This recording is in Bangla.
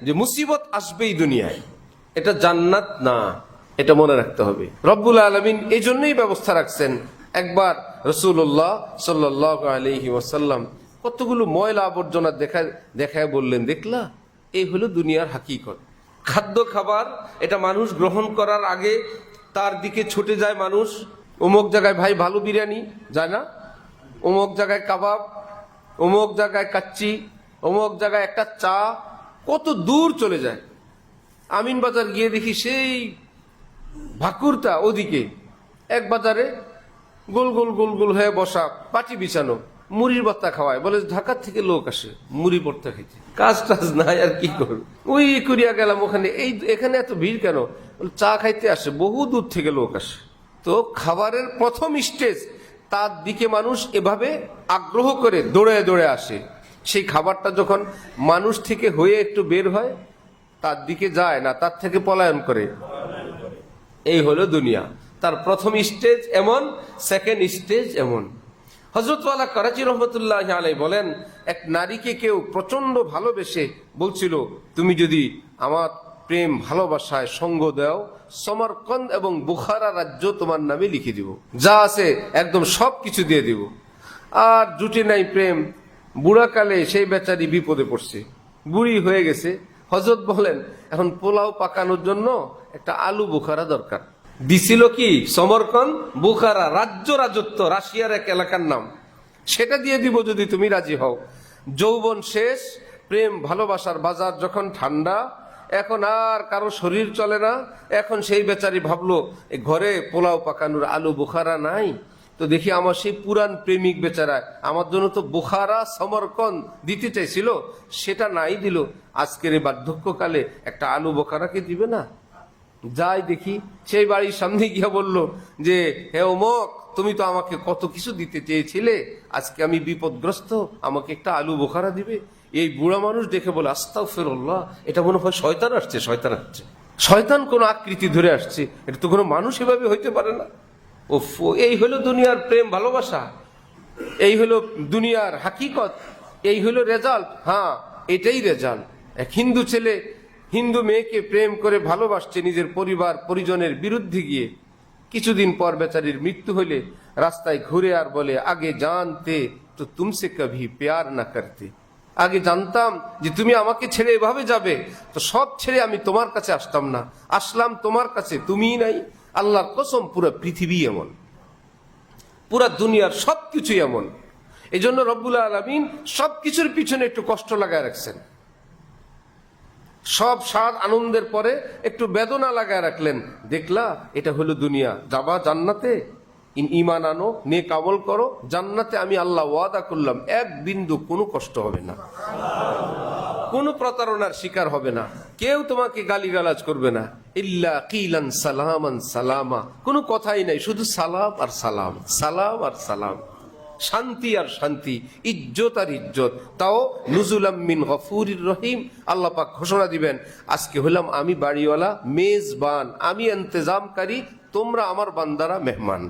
যে মুসিবত আসবেই দুনিয়ায়, এটা জান্নাত না, এটা মনে রাখতে হবে। রব্বুল আলামিন এই জন্যই ব্যবস্থা রাখছেন। একবার রাসূলুল্লাহ সাল্লাল্লাহু আলাইহি ওয়াসাল্লাম কতগুলো ময়লা আবর্জনা দেখায় বললেন, দেখলা, এই হলো দুনিয়ার হাকিকত। খাদ্য খাবার এটা মানুষ গ্রহণ করার আগে তার দিকে ছুটে যায় মানুষ। অমুক জায়গায় ভাই ভালো বিরিয়ানি যায় না, অমুক জায়গায় কাবাব, অমুক জায়গায় কাচ্চি, অমুক জায়গায় একটা চা, কত দূর চলে যায়। আমিন বাজার গিয়ে দেখি সেই ভাকুরটা ওদিকে, এক বাজারে গোল গোল গোল গোল হয়ে বসা, পাটি বিছানো, মুড়ির ভর্তা খাওয়ায়, বলে ঢাকার থেকে লোক আসে মুড়ি ভর্তা খাইতে, কাজ টাজ নাই আর কি করব। ওই করিয়া গেলাম ওখানে, এখানে এত ভিড় কেন? চা খাইতে আসে, বহু দূর থেকে লোক আসে। তো খাবারের প্রথম স্টেজ, তার দিকে মানুষ এভাবে আগ্রহ করে দৌড়ে দৌড়ে আসে। সেই খাবারটা যখন মানুষ থেকে হয়ে একটু বের হয়, তার দিকে যায় না, তার থেকে পলায়ন করে। এই হলো দুনিয়া। তার প্রথম স্টেজ এমন, সেকেন্ড স্টেজ এমন। হযরত ওয়ালা করাচি রহমতুল্লাহ আলাইহি বলেন, এক নারীকে কেউ প্রচন্ড ভালোবেসে বলছিল, তুমি যদি আমার প্রেম ভালোবাসায় সঙ্গ দাও, সমরকন্দ এবং বুখারা রাজ্য তোমার নামে লিখে দিব, যা আছে একদম সব কিছু দিয়ে দিব। আর জুটে নাই প্রেম, বুড়াকালে সেই বেচারি বিপদে পড়ছে, বুড়ি হয়ে গেছে। হযরত বলেন, এখন পোলাও পাকানোর জন্য একটা আলু বুখারা দরকার। দিছিল কি? সমরকন্দ বুখারা, রাজ্য, রাজত্ব, রাশিয়ার এক এলাকার নাম, সেটা দিয়ে দিব যদি তুমি রাজি হও। যৌবন শেষ, প্রেম ভালোবাসার বাজার যখন ঠান্ডা, এখন আর কারো শরীর চলে না। এখন সেই বেচারি ভাবলো, ঘরে পোলাও পাকানোর আলু বুখারা নাই, তো দেখি আমার সেই পুরান প্রেমিক বেচারা আমার জন্য তো বুখারা সমরকন্দ দিতে চাইছিল, সেটা নাই দিল। আজকের এই বার্ধক্যকালে একটা আলু বুখারাকে দিবে না? যাই দেখি, সেই বাড়ির সামনে গিয়ে বলল যে, হে অমুক, তুমি তো আমাকে কত কিছু দিতে চেয়েছিলে, আজকে আমি বিপদগ্রস্ত, আমাকে একটা আলু বুখারা দিবে? এই বুড়া মানুষ দেখে বলে, আস্তাগফিরুল্লাহ, এটা মনে হয় শয়তান আসছে, শয়তান আসছে, শয়তান কোন আকৃতি ধরে আসছে, এটা তো কোনো মানুষ এভাবে হইতে পারে না। ওফ, এই হলো দুনিয়ার প্রেম ভালোবাসা, এই হলো দুনিয়ার হাকিকত, এই হলো রেজাল্ট। হ্যাঁ, এটাই রেজাল্ট। এক হিন্দু ছেলে হিন্দু মেয়েকে প্রেম করে ভালোবাসছে নিজের পরিবার পরিজনের বিরুদ্ধে গিয়ে, কিছুদিন পর বেচারির মৃত্যু হইলে রাস্তায় ঘুরে আর বলে, আগে জানতে তো তুমসে কভি প্যার না করতে, আগে জানতাম যে তুমি আমাকে ছেড়ে এভাবে যাবে, তো সব ছেড়ে আমি তোমার কাছে আসতাম না, আসলাম তোমার কাছে, তুমিই নাই। আল্লাহর কসম, পুরো পৃথিবী এমন, পুরা দুনিয়ার সবকিছুই এমন। এই জন্য রব্বুল আলামিন সবকিছুর পিছনে একটু কষ্ট লাগায় রাখছেন। সব স্বাদ আনন্দের পরে একটু বেদনা লাগায় রাখলেন। দেখলা, এটা হলো দুনিয়া, যাবা জান্নাতে, ঈমান আনো, নেক আমল করো, জান্নাতে আমি আল্লাহ ওয়াদা করলাম এক বিন্দু কোনো কষ্ট হবে না, কোনো প্রতারণার শিকার হবে না, কেউ তোমাকে গালিগালাজ করবে না। ইল্লা কিলান সালামান সালামা, কোনো কথাই নাই, শুধু সালাম আর সালাম, সালাম আর সালাম, শান্তি আর শান্তি, ইজ্জত আর ইজ্জত, তাও নুজুলাম মিন গফুরির রহিম। আল্লাহ পাক ঘোষণা দিবেন, আজকে হলাম আমি বাড়িওয়ালা, মেজবান, আমি ইন্তজামকারী, তোমরা আমার বান্দারা মেহমান।